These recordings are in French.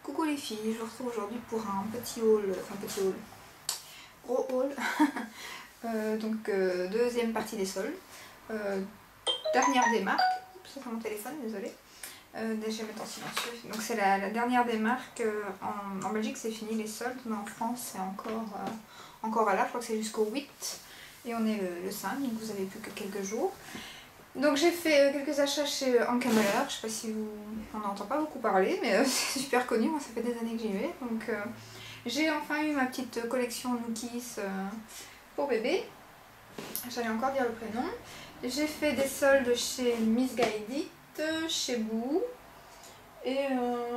Coucou les filles, je vous retrouve aujourd'hui pour un petit haul, gros haul. Deuxième partie des soldes. Dernière des marques. Ça c'est mon téléphone, désolé. Déjà je vais mettre en silencieux. Donc c'est la dernière des marques. En Belgique c'est fini les soldes, mais en France c'est encore valable. Je crois que c'est jusqu'au 8 et on est le 5, donc vous avez plus que quelques jours. Donc j'ai fait quelques achats chez Anke Muller, je sais pas si on n'entend pas beaucoup parler, mais c'est super connu, moi ça fait des années que j'y vais. Donc j'ai enfin eu ma petite collection Nookies pour bébé, j'allais encore dire le prénom. J'ai fait des soldes chez Miss Guided, chez Boo, et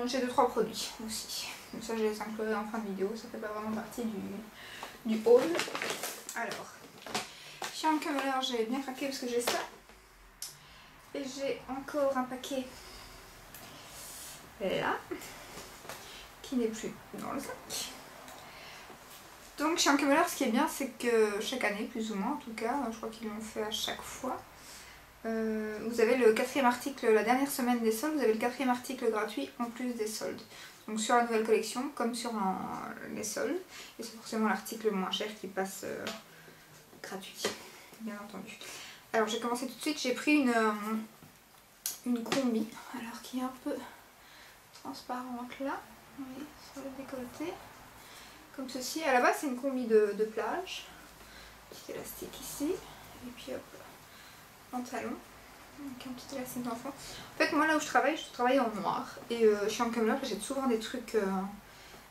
j'ai 2-3 produits aussi. Donc ça je les inclurai en fin de vidéo, ça fait pas vraiment partie du haul. Alors, chez Anke Muller j'ai bien craqué parce que j'ai ça. Et j'ai encore un paquet là, qui n'est plus dans le sac. Donc chez Anke Muller, ce qui est bien, c'est que chaque année, plus ou moins en tout cas, je crois qu'ils l'ont fait à chaque fois, vous avez le 4e article, la dernière semaine des soldes, vous avez le 4e article gratuit en plus des soldes. Donc sur la nouvelle collection, comme sur les soldes. Et c'est forcément l'article le moins cher qui passe gratuit, bien entendu. Alors j'ai commencé tout de suite, j'ai pris une combi, alors qui est un peu transparente là, oui, sur le décolleté, comme ceci. À la base c'est une combi de plage, petit élastique ici, et puis hop, pantalon, avec un petit élastique d'enfant. En fait moi là où je travaille en noir, et chez Anke Muller j'achète souvent des trucs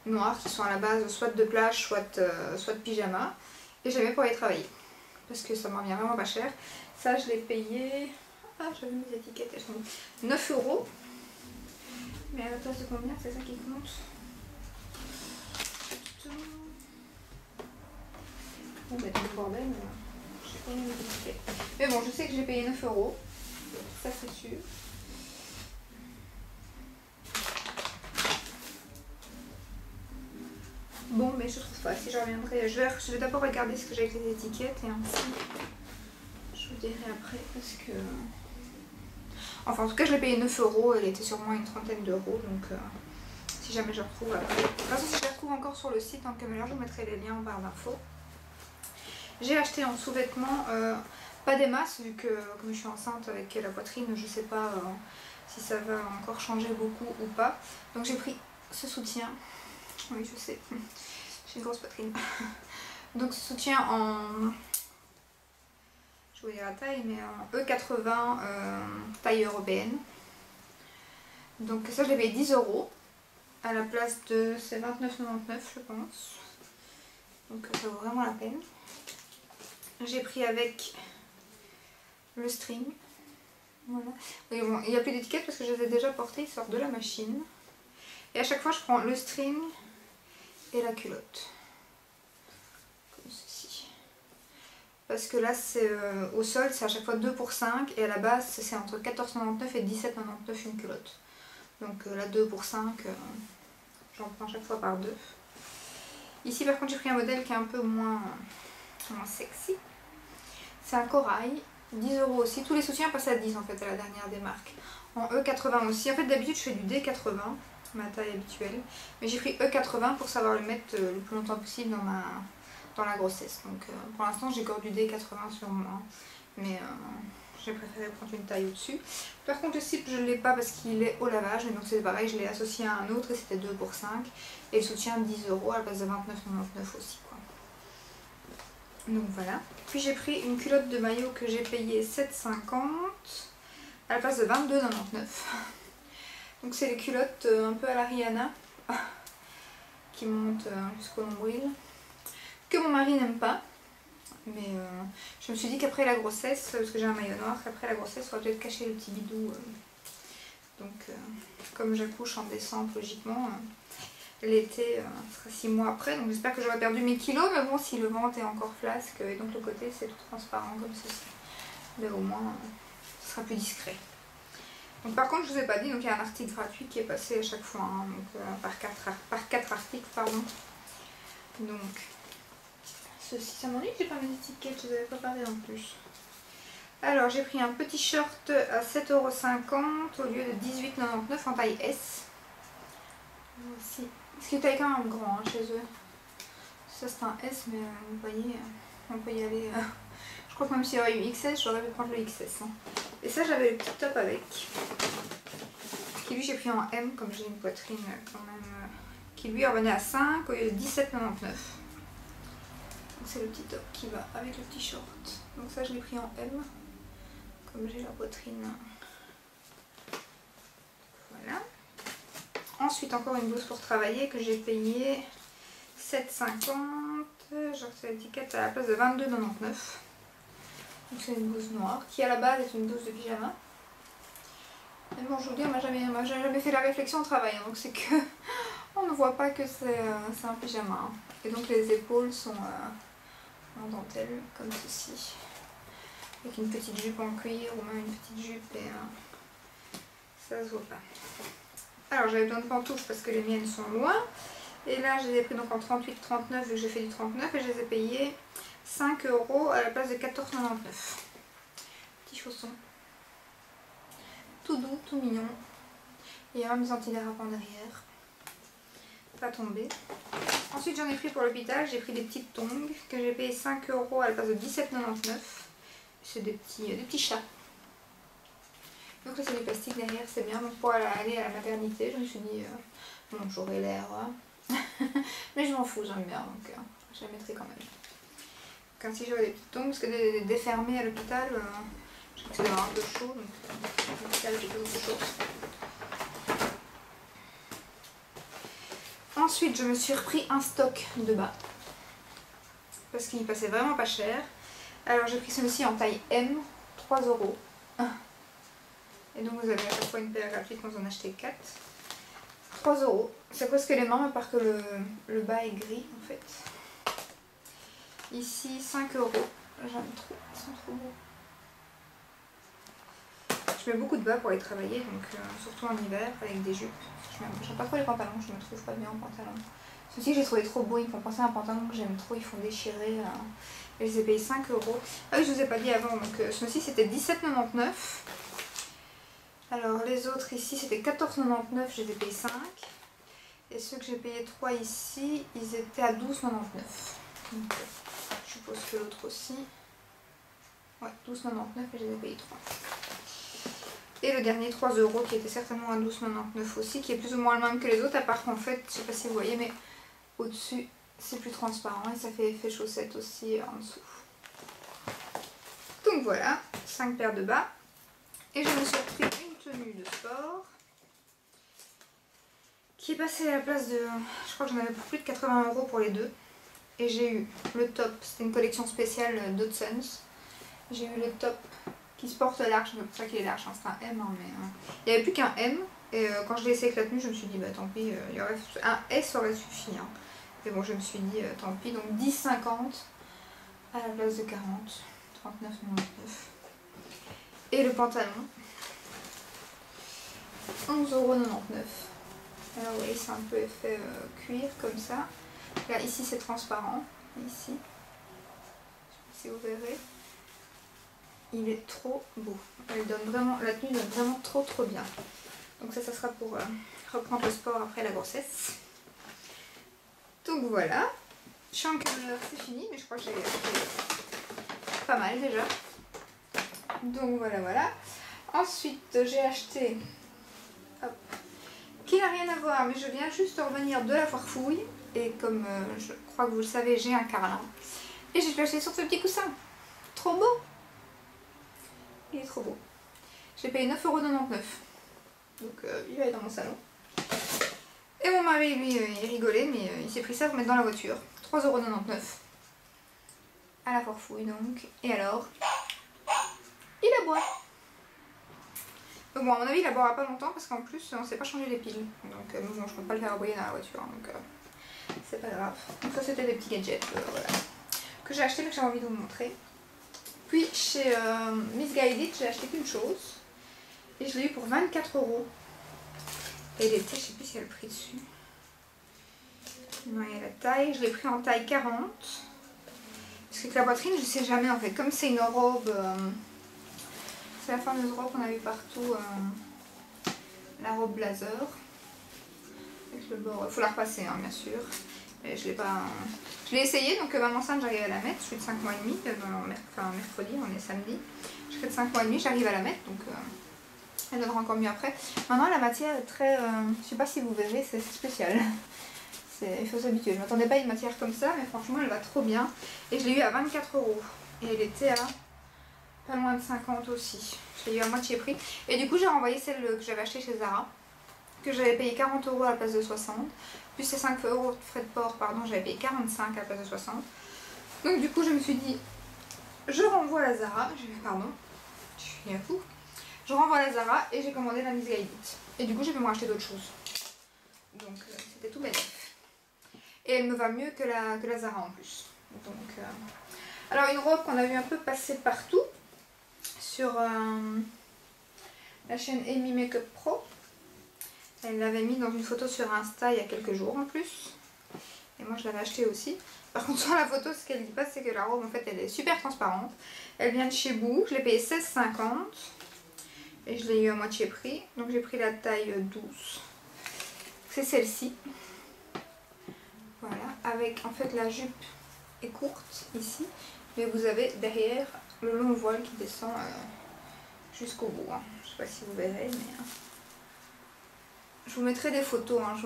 noirs qui sont à la base soit de plage, soit de pyjama, et j'aimais pour aller travailler, parce que ça me revient vraiment pas cher. Ça je l'ai payé, ah j'avais mes étiquettes, elles sont 9 €. Mais à la place de combien, c'est ça qui compte. Bon bah tout le bordel, je sais pas mes étiquettes. Mais bon, je sais que j'ai payé 9 €, ça c'est sûr. Bon mais je trouve pas, si je reviendrai, je vais d'abord regarder ce que j'ai avec les étiquettes et ainsi je vous dirai après parce que... Enfin en tout cas je l'ai payé 9 €, elle était sur moins une trentaine d'euros, donc si jamais je retrouve après. De toute façon si je les retrouve encore sur le site Anke Muller, je vous mettrai les liens en barre d'infos. J'ai acheté en sous-vêtements, pas des masses vu que comme je suis enceinte avec la poitrine, je sais pas si ça va encore changer beaucoup ou pas. Donc j'ai pris ce soutien, oui je sais, j'ai une grosse poitrine. Donc ce soutien en... je vais vous dire la taille, mais en E80 taille européenne. Donc ça je l'ai payé 10 € à la place de... c'est 29,99 je pense. Donc ça vaut vraiment la peine. J'ai pris avec le string. Voilà. Et bon, il n'y a plus d'étiquette parce que je les ai déjà portés, ils sortent de la machine. Et à chaque fois je prends le string et la culotte. Comme ceci. Parce que là c'est au sol c'est à chaque fois 2 pour 5 et à la base c'est entre 14,99 et 17,99 une culotte. Donc là 2 pour 5, j'en prends chaque fois par 2. Ici par contre j'ai pris un modèle qui est un peu moins sexy. C'est un corail, 10 € aussi. Tous les soutiens passent à 10 en fait à la dernière des marques. En E80 aussi. En fait d'habitude je fais du D80, ma taille habituelle. Mais j'ai pris E80 pour savoir le mettre le plus longtemps possible dans la grossesse. Donc pour l'instant j'ai encore du D80 sur moi. Mais j'ai préféré prendre une taille au-dessus. Par contre le slip je ne l'ai pas parce qu'il est au lavage. Donc c'est pareil, je l'ai associé à un autre et c'était 2 pour 5. Et le soutien 10 € à la place de 29,99 aussi quoi. Donc voilà. Puis j'ai pris une culotte de maillot que j'ai payé 7,50 à la place de 22,99. Donc c'est les culottes un peu à la Rihanna qui montent jusqu'au nombril, que mon mari n'aime pas. Mais je me suis dit qu'après la grossesse, parce que j'ai un maillot noir, qu'après la grossesse, on va peut-être cacher le petit bidou. Donc comme j'accouche en décembre logiquement, l'été sera 6 mois après, donc j'espère que j'aurai perdu mes kilos, mais bon si le ventre est encore flasque et donc le côté c'est tout transparent comme ceci, mais au moins ce sera plus discret. Donc par contre je vous ai pas dit, donc il y a un article gratuit qui est passé à chaque fois, hein, donc, par 4 articles pardon. Donc ceci, ça m'ennuie que j'ai pas mes étiquettes, je vous avais préparé en plus. Alors j'ai pris un petit short à 7,50 € au lieu de 18,99 € en taille S. Voici. Ce qui est taille quand même grand hein, chez eux. Ça c'est un S, mais vous voyez, on peut y aller. Je crois que même s'il y aurait eu XS, j'aurais pu prendre le XS. Hein. Et ça, j'avais le petit top avec. Qui lui, j'ai pris en M, comme j'ai une poitrine quand même. Qui lui revenait à 5 au lieu de 17,99. Donc c'est le petit top qui va avec le petit short. Donc ça, je l'ai pris en M, comme j'ai la poitrine. Voilà. Ensuite, encore une blouse pour travailler que j'ai payée 7,50. J'ai reçu l'étiquette à la place de 22,99. Donc c'est une blouse noire qui à la base est une blouse de pyjama. Et bon, je vous dis, on m'a jamais fait la réflexion au travail. Hein, donc c'est que on ne voit pas que c'est un pyjama. Hein. Et donc les épaules sont en dentelle comme ceci. Avec une petite jupe en cuir ou même une petite jupe et ça se voit pas. Alors j'avais besoin de pantoufles parce que les miennes sont loin. Et là je les ai pris donc en 38,39 vu que j'ai fait du 39 et je les ai payés 5 € à la place de 14,99. Petits chaussons. Tout doux, tout mignon. Il y a même des antidérapants derrière. Pas tombé. Ensuite j'en ai pris pour l'hôpital, j'ai pris des petites tongs que j'ai payé 5 € à la place de 17,99. C'est des petits chats. Donc là c'est du plastique derrière, c'est bien. Donc pour aller à la maternité, je me suis dit, bon j'aurais l'air... mais je m'en fous, j'aime bien, donc je la mettrai quand même. Comme si j'avais des petites tongs, parce que défermer à l'hôpital, je risque d'avoir un peu chaud, donc à l'hôpital j'ai besoin de choses. Ensuite je me suis repris un stock de bas, parce qu'il passait vraiment pas cher. Alors j'ai pris celui-ci en taille M, 3 €. Et donc vous avez à chaque fois une paire gratuite quand vous en achetez 4. 3 €. C'est presque les mêmes à part que le bas est gris en fait. Ici 5 €. J'aime trop, ils sont trop beaux. Je mets beaucoup de bas pour aller travailler, donc surtout en hiver avec des jupes. J'aime pas trop les pantalons, je me trouve pas bien en pantalon. Ceux-ci j'ai trouvé trop beaux, ils me font penser à un pantalon que j'aime trop, ils font déchirer. Et je les ai payés 5 €. Ah oui, je vous ai pas dit avant, donc celui-ci c'était 17,99 €. Alors les autres ici c'était 14,99 €, je les ai payés 5. Et ceux que j'ai payés 3 ici, ils étaient à 12,99 €. Donc je suppose que l'autre aussi. Ouais, 12,99 € et je les ai payés 3. Et le dernier 3 € qui était certainement à 12,99 € aussi, qui est plus ou moins le même que les autres, à part qu'en fait, je sais pas si vous voyez, mais au-dessus c'est plus transparent et ça fait effet chaussette aussi en dessous. Donc voilà, 5 paires de bas. Et je me suis pris une tenue de sport qui est passée à la place de... Je crois que j'en avais pour plus de 80 € pour les deux. Et j'ai eu le top, c'était une collection spéciale d'Hudson's. J'ai eu le top qui se porte large, c'est pour ça qu'il est large, hein, c'est un M, hein, mais il n'y avait plus qu'un M. Et quand je l'ai essayé avec la tenue, je me suis dit, bah tant pis, un S aurait suffi. Hein. Mais bon, je me suis dit, tant pis, donc 10,50 à la place de 40, 39,99. Et le pantalon, 11,99 €. Alors vous voyez, c'est un peu effet cuir comme ça. Là, ici c'est transparent, ici, je sais pas si vous verrez. Il est trop beau. Elle donne vraiment, la tenue donne vraiment trop bien. Donc ça sera pour reprendre le sport après la grossesse. Donc voilà. Je suis en camion, c'est fini, mais je crois que j'ai acheté pas mal déjà. Donc voilà. Ensuite j'ai acheté, hop, qui n'a rien à voir, mais je viens juste de revenir de la foire fouille. Et comme je crois que vous le savez, j'ai un carlin. Et j'ai acheté sur ce petit coussin. Trop beau. Il est trop beau. J'ai payé 9,99 €. Donc il va être dans mon salon. Et mon mari, lui, il rigolait, mais il s'est pris ça pour mettre dans la voiture. 3,99 €. À la foire fouille donc. Et alors, il aboie. Donc bon, à mon avis, il aboiera pas longtemps parce qu'en plus, on ne sait pas changer les piles. Donc bon, je ne peux pas le faire aboyer dans la voiture. Donc c'est pas grave. Donc ça, c'était des petits gadgets voilà, que j'ai acheté mais que j'ai envie de vous montrer. Puis chez Missguided, j'ai acheté qu'une chose. Et je l'ai eu pour 24 €. Et il était, je sais plus s'il y a le prix dessus. Non, il y a la taille. Je l'ai pris en taille 40. Parce que la poitrine, je sais jamais en fait. Comme c'est une robe, c'est la fameuse robe qu'on a vu partout, la robe blazer. avec le bord. Faut la repasser hein, bien sûr. Et je l'ai pas. Je l'ai essayé donc même enceinte j'arrive à la mettre. Je suis de 5 mois et demi, enfin mercredi, on est samedi. Je serai de 5 mois et demi, j'arrive à la mettre donc elle donnera encore mieux après. Maintenant la matière est très. Je sais pas si vous verrez, c'est spécial. Il faut s'habituer. Je m'attendais pas à une matière comme ça, mais franchement elle va trop bien. Et je l'ai eu à 24 €. Et elle était à pas loin de 50 aussi. Je l'ai eu à moitié prix. Et du coup j'ai renvoyé celle que j'avais achetée chez Zara, que j'avais payé 40 € à la place de 60. Plus ces 5 € de frais de port, pardon, j'avais payé 45 à la place de 60. Donc du coup je me suis dit, je renvoie la Zara. Pardon, je suis un fou. Je renvoie la Zara et j'ai commandé la Miss Guided. Et du coup j'ai pu me racheter d'autres choses. Donc c'était tout bête. Et elle me va mieux que la Zara en plus. Donc, alors une robe qu'on a vu un peu passer partout sur la chaîne Amy Makeup Pro. Elle l'avait mis dans une photo sur Insta il y a quelques jours en plus. Et moi je l'avais acheté aussi. Par contre sur la photo ce qu'elle dit pas c'est que la robe en fait elle est super transparente. Elle vient de chez Boo. Je l'ai payée 16,50 € et je l'ai eu à moitié prix. Donc j'ai pris la taille 12. C'est celle-ci. Voilà, avec en fait la jupe est courte ici, mais vous avez derrière le long voile qui descend jusqu'au bout. Hein. Je sais pas si vous verrez, mais je vous mettrai des photos. Hein.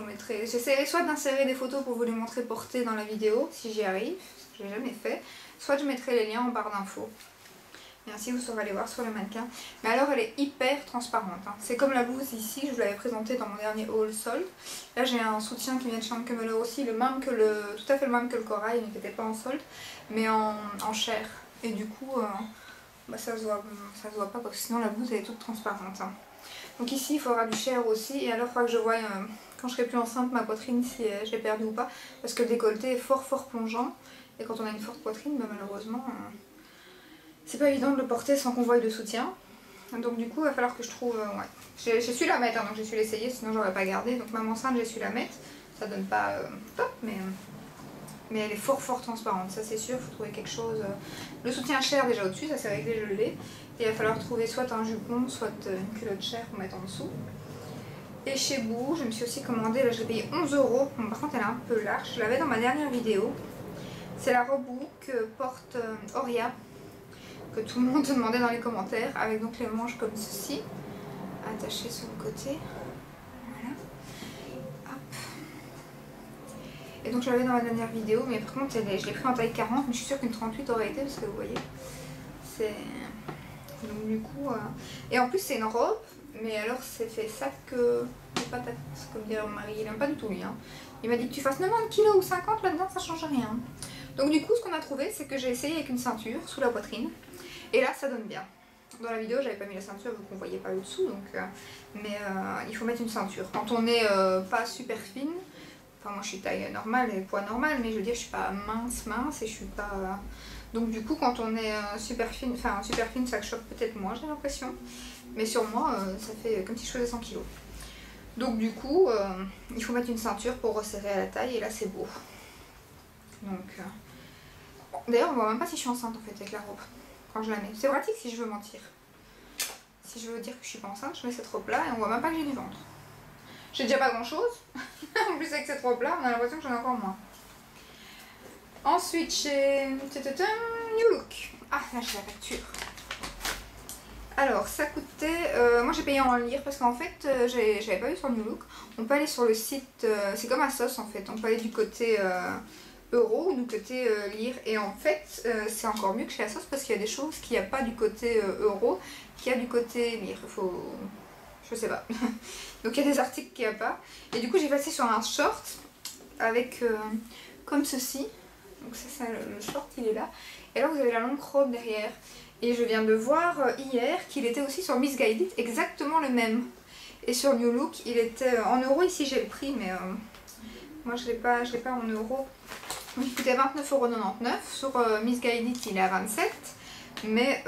J'essaierai soit d'insérer des photos pour vous les montrer portées dans la vidéo, si j'y arrive, ce que je n'ai jamais fait, soit je mettrai les liens en barre d'infos. Et ainsi vous saurez aller voir sur le mannequin. Mais alors elle est hyper transparente. Hein. C'est comme la blouse ici, je vous l'avais présentée dans mon dernier haul solde. Là j'ai un soutien qui vient de chez Ankemuller aussi, tout à fait le même que le corail, mais qui n'était pas en solde, mais en chair. Et du coup, ça se voit pas parce que sinon la blouse elle est toute transparente. Hein. Donc ici il faudra du chair aussi, et alors il faudra que je voie quand je serai plus enceinte ma poitrine si j'ai perdu ou pas, parce que le décolleté est fort plongeant, et quand on a une forte poitrine, malheureusement... c'est pas évident de le porter sans qu'on voie de soutien. Donc du coup, il va falloir que je trouve... ouais. J'ai su la mettre, hein, donc j'ai su l'essayer, sinon j'aurais pas gardé. Donc même enceinte, j'ai su la mettre. Ça donne pas top, mais elle est fort transparente, ça c'est sûr. Il faut trouver quelque chose... Le soutien chair déjà au-dessus, ça c'est réglé, je l'ai. Et il va falloir trouver soit un jupon, soit une culotte chair pour mettre en dessous. Et chez Boo, je me suis aussi commandé, là je l'ai payé 11 €. Bon, par contre, elle est un peu large. Je l'avais dans ma dernière vidéo. C'est la robe Boo que porte Oria, que tout le monde demandait dans les commentaires, avec donc les manches comme ceci, attachées sur le côté. Voilà. Hop. Et donc je l'avais dans la dernière vidéo, mais par contre je l'ai pris en taille 40, mais je suis sûre qu'une 38 aurait été, parce que vous voyez, c'est... Donc du coup... Et en plus c'est une robe, mais alors c'est fait sac de patates, comme dirait mon mari, il n'aime pas du tout lui. Hein. Il m'a dit que tu fasses 90 kg ou 50 là-dedans, ça change rien. Donc du coup ce qu'on a trouvé, c'est que j'ai essayé avec une ceinture sous la poitrine. Et là ça donne bien. Dans la vidéo j'avais pas mis la ceinture vu qu'on voyait pas le dessous, donc, mais il faut mettre une ceinture. Quand on est pas super fine, enfin moi je suis taille normale et poids normal, mais je veux dire je suis pas mince et je suis pas... Donc du coup quand on est super fine ça choque peut-être moins j'ai l'impression. Mais sur moi ça fait comme si je faisais 100 kg. Donc du coup il faut mettre une ceinture pour resserrer à la taille et là c'est beau. Donc d'ailleurs on voit même pas si je suis enceinte en fait avec la robe. Quand je la mets. C'est pratique si je veux mentir. Si je veux dire que je suis pas enceinte, je mets cette robe là et on voit même pas que j'ai du ventre. J'ai déjà pas grand chose. En plus avec cette robe là, on a l'impression que j'en ai encore moins. Ensuite j'ai New Look. Ah là j'ai la facture. Alors ça coûtait, moi j'ai payé en lire parce qu'en fait j'avais pas vu sur New Look. On peut aller sur le site, c'est comme Asos en fait, on peut aller du côté euro ou du côté lire, et en fait c'est encore mieux que chez Asos parce qu'il y a des choses qu'il n'y a pas du côté euro, qu'il y a du côté lire. Je sais pas. Donc il y a des articles qu'il n'y a pas, et du coup j'ai passé sur un short avec comme ceci. Donc c'est ça, le short il est là, et là vous avez la longue robe derrière. Et je viens de voir hier qu'il était aussi sur Miss Guided, exactement le même. Et sur New Look, il était en euros, ici j'ai le prix, mais moi je l'ai pas en euros. Il coûtait 29,99 €, sur Miss Guided il est à 27 €, mais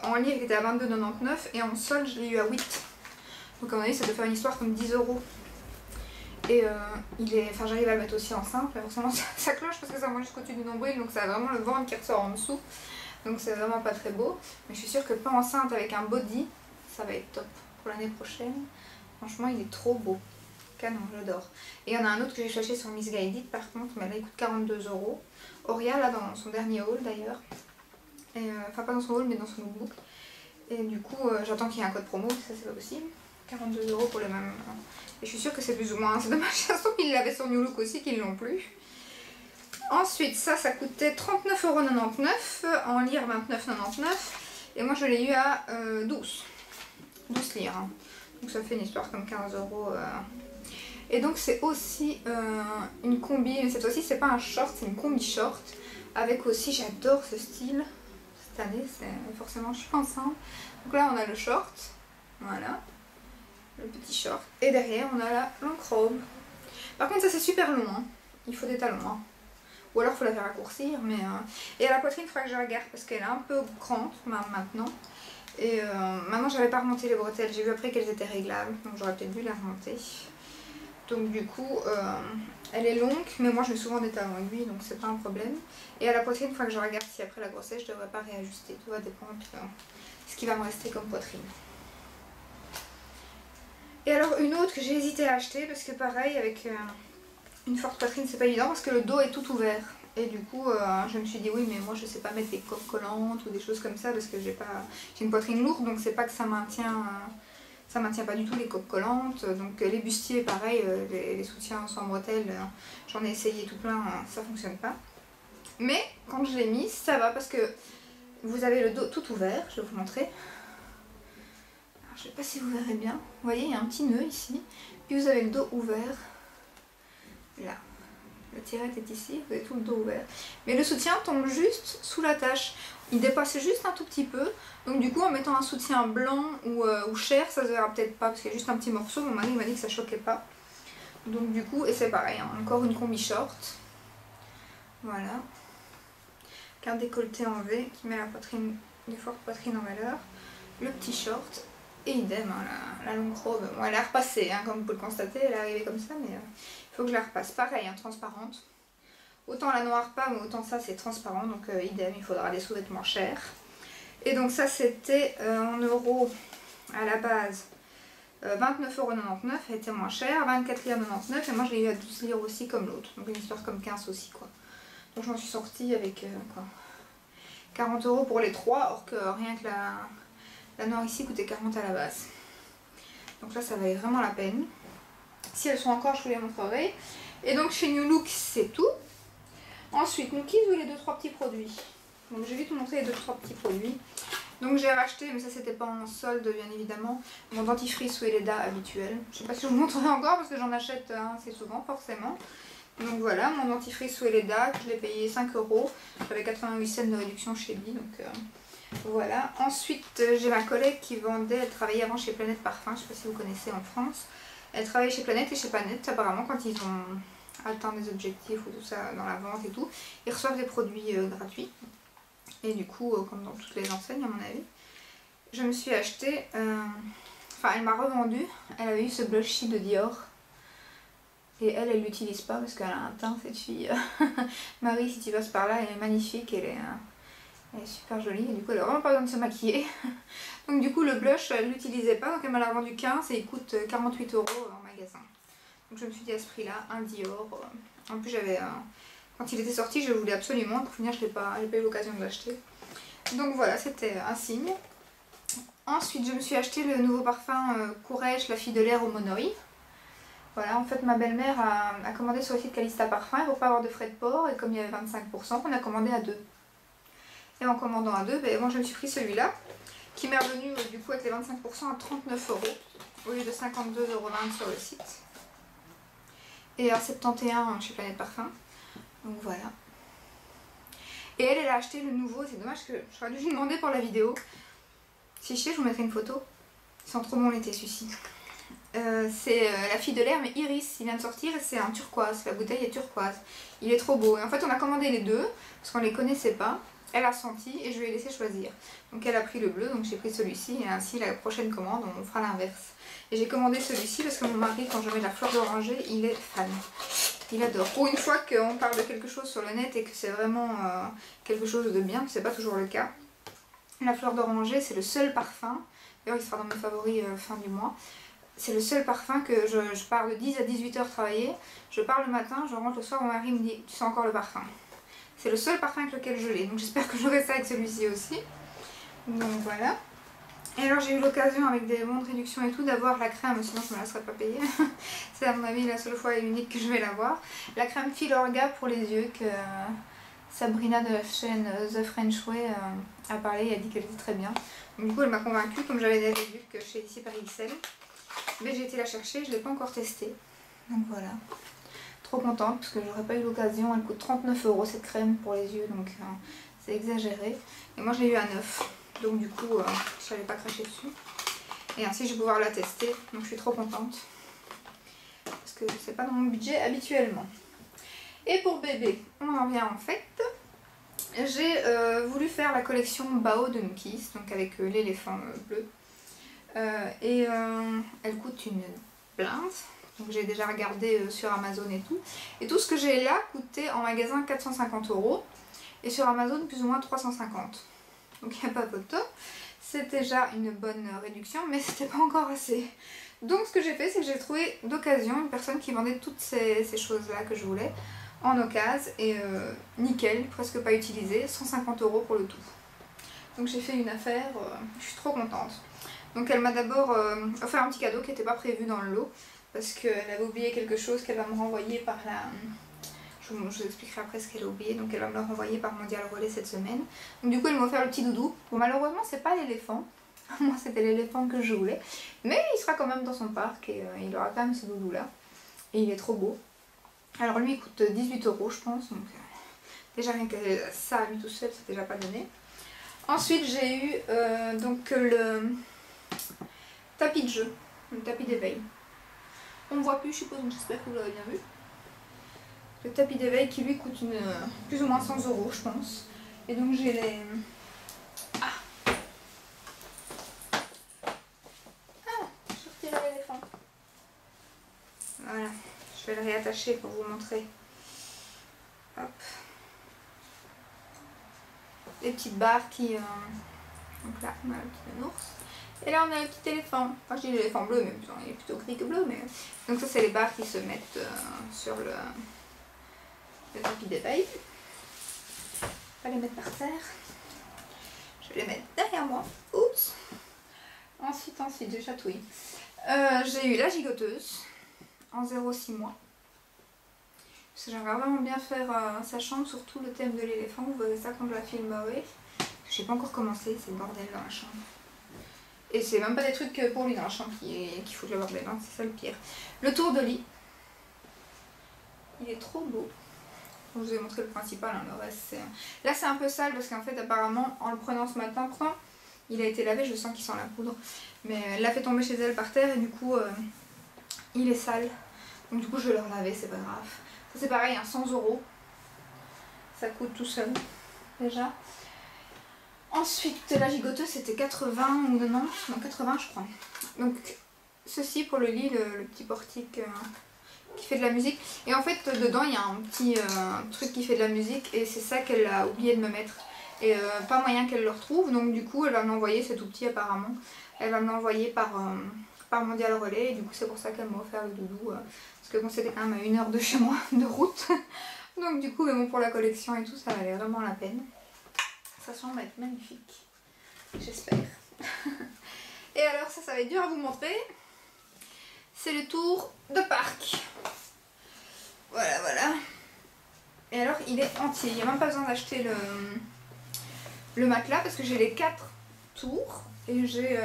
en livre il était à 22,99 € et en solde je l'ai eu à 8 €. Donc à mon avis ça doit faire une histoire comme 10 €. Et j'arrive à le mettre aussi en simple, forcément ça cloche parce que ça monte jusqu'au-dessus du nombril, donc ça a vraiment le ventre qui ressort en dessous. Donc c'est vraiment pas très beau, mais je suis sûre que pas enceinte avec un body, ça va être top pour l'année prochaine. Franchement il est trop beau. canon, j'adore. Et il y en a un autre que j'ai cherché sur Miss Guided par contre, mais là il coûte 42 €. Auria là dans son dernier haul d'ailleurs. Enfin pas dans son haul mais dans son notebook. Et du coup j'attends qu'il y ait un code promo, ça c'est pas possible. 42 € pour le même. Et je suis sûre que c'est plus ou moins. C'est dommage, sauf qu'ils l'avaient sur New Look aussi, qu'ils l'ont plus. Ensuite, ça coûtait 39,99 € en lire 29,99 €. Et moi je l'ai eu à 12 lire. Hein. Donc ça fait une histoire comme 15 €. Et donc c'est aussi une combi, mais cette fois-ci c'est pas un short, c'est une combi short. Avec aussi, j'adore ce style. Cette année, forcément je suis enceinte. Donc là on a le short, voilà. Le petit short. Et derrière on a la longue robe. Par contre ça c'est super long, hein. Il faut des talons. Hein. Ou alors il faut la faire raccourcir. Mais, et à la poitrine il faudra que je regarde parce qu'elle est un peu grande maintenant. Et maintenant j'avais pas remonté les bretelles. J'ai vu après qu'elles étaient réglables. Donc j'aurais peut-être dû les remonter. Donc du coup elle est longue. Mais moi je mets souvent des talons aiguilles donc c'est pas un problème. Et à la poitrine il faudra que je regarde si après la grossesse je devrais pas réajuster. Tout va dépendre de ce qui va me rester comme poitrine. Et alors une autre que j'ai hésité à acheter parce que pareil avec une forte poitrine c'est pas évident parce que le dos est tout ouvert. Et du coup je me suis dit oui mais moi je sais pas mettre des coques collantes ou des choses comme ça parce que j'ai une poitrine lourde donc c'est pas que ça maintient pas du tout les coques collantes. Donc les bustiers pareil, les soutiens sans bretelles, j'en ai essayé tout plein, ça fonctionne pas. Mais quand je l'ai mis ça va parce que vous avez le dos tout ouvert, je vais vous montrer. Je sais pas si vous verrez bien. Vous voyez, il y a un petit nœud ici. Puis vous avez le dos ouvert. Là. Le tirette est ici. Vous avez tout le dos ouvert. Mais le soutien tombe juste sous la tache. Il dépasse juste un tout petit peu. Donc du coup, en mettant un soutien blanc ou chair, ça se verra peut-être pas. Parce qu'il y a juste un petit morceau. Mon mari m'a dit que ça choquait pas. Donc du coup, et c'est pareil. Hein, encore une combi short. Voilà. Un décolleté en V qui met la poitrine, les fortes poitrines en valeur. Le petit short. Et idem, hein, la longue robe, bon, elle est repassée, hein, comme vous pouvez le constater, elle est arrivée comme ça, mais il faut que je la repasse. Pareil, hein, transparente. Autant la noire pas, mais autant ça c'est transparent, donc idem, il faudra des sous-vêtements chers. Et donc ça c'était en euros à la base 29,99 €, elle était moins chère, 24,99 €, et moi je l'ai eu à 12 lire aussi comme l'autre, donc une histoire comme 15 aussi quoi. Donc je m'en suis sortie avec quoi, 40 € pour les trois, or que rien que la noire ici coûtait 40 à la base. Donc là ça valait vraiment la peine. Si elles sont encore je vous les montrerai. Et donc chez New Look c'est tout. Ensuite Nookies où il y a 2-3 petits produits. Donc je vais vite vous montrer les 2-3 petits produits. Donc j'ai racheté, mais ça c'était pas en solde bien évidemment, mon dentifrice Weleda habituel. Je sais pas si je vous montrerai encore parce que j'en achète assez souvent forcément. Donc voilà, mon dentifrice Weleda, que je l'ai payé 5 €. J'avais 88 cents de réduction chez lui. Donc voilà. Ensuite j'ai ma collègue qui vendait, elle travaillait avant chez Planète Parfum, je sais pas si vous connaissez en France. Elle travaillait chez Planète et chez Planète apparemment quand ils ont atteint des objectifs ou tout ça dans la vente et tout, ils reçoivent des produits gratuits. Et du coup, comme dans toutes les enseignes à mon avis, je me suis acheté, enfin elle m'a revendu, elle avait eu ce blushy de Dior. Et elle l'utilise pas parce qu'elle a un teint cette fille. Marie, si tu passes par là, elle est magnifique, elle est super jolie et du coup elle a vraiment pas besoin de se maquiller. Donc du coup le blush elle l'utilisait pas, donc elle m'a l'a vendu 15 et il coûte 48 € en magasin. Donc je me suis dit à ce prix là, un Dior. En plus j'avais quand il était sorti je le voulais absolument, pour finir j'ai pas eu l'occasion de l'acheter. Donc voilà, c'était un signe. Ensuite je me suis acheté le nouveau parfum Courrèges, la fille de l'air au Monoi. Voilà, en fait ma belle-mère a commandé sur le site Calista Parfum pour pas avoir de frais de port et comme il y avait 25%, on a commandé à 2. Et en commandant à 2, ben, moi je me suis pris celui-là qui m'est revenu du coup avec les 25% à 39 € au lieu de 52,20 € sur le site. Et à 71 chez Planète Parfum. Donc voilà. Et elle a acheté le nouveau, c'est dommage que j'aurais dû lui demander pour la vidéo. Si je sais, je vous mettrai une photo. Il sent trop bon l'été celui-ci. C'est la fille de l'air mais Iris, il vient de sortir et c'est un turquoise, la bouteille est turquoise. Il est trop beau et en fait on a commandé les deux parce qu'on les connaissait pas. Elle a senti et je lui ai laissé choisir. Donc elle a pris le bleu, donc j'ai pris celui-ci et ainsi la prochaine commande on fera l'inverse. Et j'ai commandé celui-ci parce que mon mari quand je mets de la fleur d'oranger il est fan. Il adore. Pour une fois qu'on parle de quelque chose sur le net et que c'est vraiment quelque chose de bien, c'est pas toujours le cas. La fleur d'oranger c'est le seul parfum, d'ailleurs il sera dans mes favoris fin du mois, c'est le seul parfum que je pars de 10 à 18 heures travailler. Je pars le matin, je rentre le soir, mon mari me dit tu sens encore le parfum. C'est le seul parfum avec lequel je l'ai. Donc j'espère que j'aurai ça avec celui-ci aussi. Donc voilà. Et alors j'ai eu l'occasion avec des bons de réduction et tout d'avoir la crème, sinon je ne me la serais pas payée. C'est à mon avis la seule fois et unique que je vais l'avoir. La crème Filorga pour les yeux que Sabrina de la chaîne The French Way a parlé et a dit qu'elle était très bien. Donc, du coup elle m'a convaincue, comme j'avais des réductions chez ici par XL. Mais j'ai été la chercher, je ne l'ai pas encore testée. Donc voilà. Trop contente parce que j'aurais pas eu l'occasion. Elle coûte 39 € cette crème pour les yeux, donc c'est exagéré. Et moi je l'ai eu à 9. Donc du coup je n'avais pas craché dessus. Et ainsi je vais pouvoir la tester. Donc je suis trop contente. Parce que c'est pas dans mon budget habituellement. Et pour bébé, on en vient en fait. J'ai voulu faire la collection Bao de Nukis, donc avec l'éléphant bleu. Elle coûte une blinde. Donc j'ai déjà regardé sur Amazon et tout. Et tout ce que j'ai là coûtait en magasin 450 €. Et sur Amazon plus ou moins 350. Donc il n'y a pas photo. C'est déjà une bonne réduction, mais c'était pas encore assez. Donc ce que j'ai fait, c'est que j'ai trouvé d'occasion une personne qui vendait toutes ces choses-là que je voulais en occasion. Et nickel, presque pas utilisé, 150 € pour le tout. Donc j'ai fait une affaire, je suis trop contente. Donc elle m'a d'abord offert un petit cadeau qui n'était pas prévu dans le lot. Parce qu'elle avait oublié quelque chose qu'elle va me renvoyer par la... Je vous expliquerai après ce qu'elle a oublié. Donc elle va me le renvoyer par Mondial Relais cette semaine. Donc du coup elle m'a offert le petit doudou. Bon malheureusement c'est pas l'éléphant. Moi c'était l'éléphant que je voulais. Mais il sera quand même dans son parc et il aura quand même ce doudou là. Et il est trop beau. Alors lui il coûte 18 € je pense. Donc déjà rien que ça à lui tout seul c'est déjà pas donné. Ensuite j'ai eu donc le tapis de jeu. Le tapis d'éveil. On ne voit plus, je suppose, donc j'espère que vous l'avez bien vu. Le tapis d'éveil qui lui coûte plus ou moins 100 € je pense. Et donc j'ai les... Ah, j'ai retiré l'éléphant. Voilà, je vais le réattacher pour vous montrer. Hop. Les petites barres qui... Donc là, on a le petit ours. Et là on a le petit éléphant, enfin je dis l'éléphant bleu mais il est plutôt gris que bleu mais... Donc ça c'est les barres qui se mettent sur le tapis d'éveil. Je vais les mettre par terre. Je vais les mettre derrière moi. Oups. Ensuite j'ai chatouillé. J'ai eu la gigoteuse en 0,6 mois. Parce que j'aimerais vraiment bien faire sa chambre, surtout le thème de l'éléphant. Vous verrez ça quand je la filmerai. Je n'ai pas encore commencé, c'est le bordel dans la chambre. Et c'est même pas des trucs pour lui dans la chambre qu'il faut que je le bordel, hein, c'est ça le pire. Le tour de lit. Il est trop beau. Je vous ai montré le principal, hein, le reste c'est... Là c'est un peu sale parce qu'en fait apparemment en le prenant ce matin, pourtant il a été lavé, je sens qu'il sent la poudre. Mais elle l'a fait tomber chez elle par terre et du coup il est sale. Donc du coup je vais le relaver, c'est pas grave. Ça c'est pareil, hein, 100 €. Ça coûte tout seul déjà. Ensuite, la gigoteuse c'était 80 ou 90, non 80 je crois. Donc ceci pour le lit, le petit portique qui fait de la musique. Et en fait dedans il y a un petit truc qui fait de la musique et c'est ça qu'elle a oublié de me mettre. Et pas moyen qu'elle le retrouve, donc du coup elle va me l'envoyer, c'est tout petit apparemment. Elle va me l'envoyer par Mondial Relais et du coup c'est pour ça qu'elle m'a offert le doudou. Parce que bon c'était quand même à 1 heure de chez moi de route. Donc du coup mais bon pour la collection et tout ça valait vraiment la peine. Ça semble être magnifique, j'espère. Et alors ça va être dur à vous montrer. C'est le tour de parc. Voilà, voilà. Et alors il est entier, il n'y a même pas besoin d'acheter le matelas parce que j'ai les 4 tours. Et j'ai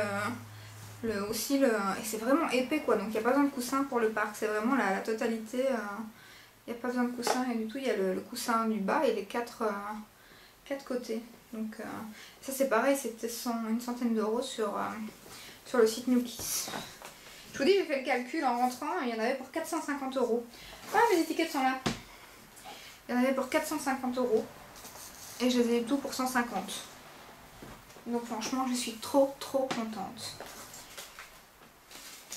aussi le... Et c'est vraiment épais quoi, donc il n'y a pas besoin de coussin pour le parc. C'est vraiment la totalité. Il n'y a pas besoin de coussin et du tout, il y a le coussin du bas et les 4 côtés. Donc ça c'est pareil, c'était une centaine d'euros sur le site Nukis. Je vous dis, j'ai fait le calcul en rentrant, il y en avait pour 450 €. Ah, mes étiquettes sont là. Il y en avait pour 450 € et je les ai eu tout pour 150. Donc franchement, je suis trop contente.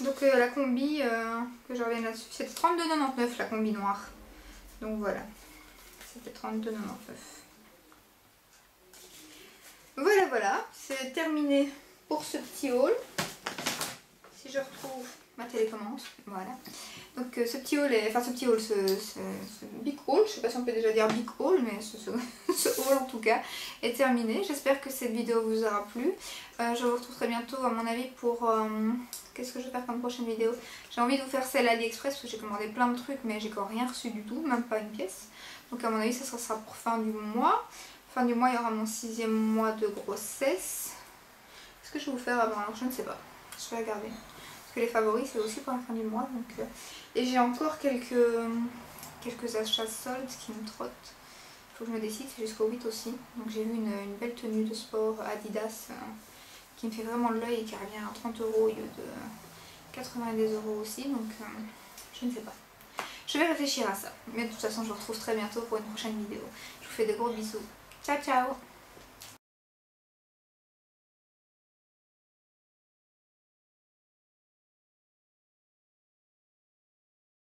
Donc la combi que j'avais là-dessus, c'était 32,99 € la combi noire. Donc voilà, c'était 32,99 €. Voilà, c'est terminé pour ce petit haul. Si je retrouve ma télécommande, voilà. Donc ce petit haul, ce big haul, je sais pas si on peut déjà dire big haul, mais ce haul en tout cas est terminé. J'espère que cette vidéo vous aura plu. Je vous retrouve très bientôt à mon avis pour... qu'est-ce que je vais faire comme prochaine vidéo? J'ai envie de vous faire celle AliExpress parce que j'ai commandé plein de trucs mais j'ai encore rien reçu du tout, même pas une pièce. Donc à mon avis ça sera pour fin du mois. Fin du mois il y aura mon 6e mois de grossesse. Est-ce que je vais vous faire avant? Alors je ne sais pas, je vais regarder. Parce que les favoris c'est aussi pour la fin du mois. Donc, et j'ai encore quelques achats soldes qui me trottent. Il faut que je me décide, c'est jusqu'au 8 aussi. Donc j'ai vu une belle tenue de sport Adidas qui me fait vraiment de l'œil et qui revient à 30 € au lieu de 90 € aussi. Donc je ne sais pas. Je vais réfléchir à ça. Mais de toute façon je vous retrouve très bientôt pour une prochaine vidéo. Je vous fais de gros bisous. Ciao ciao!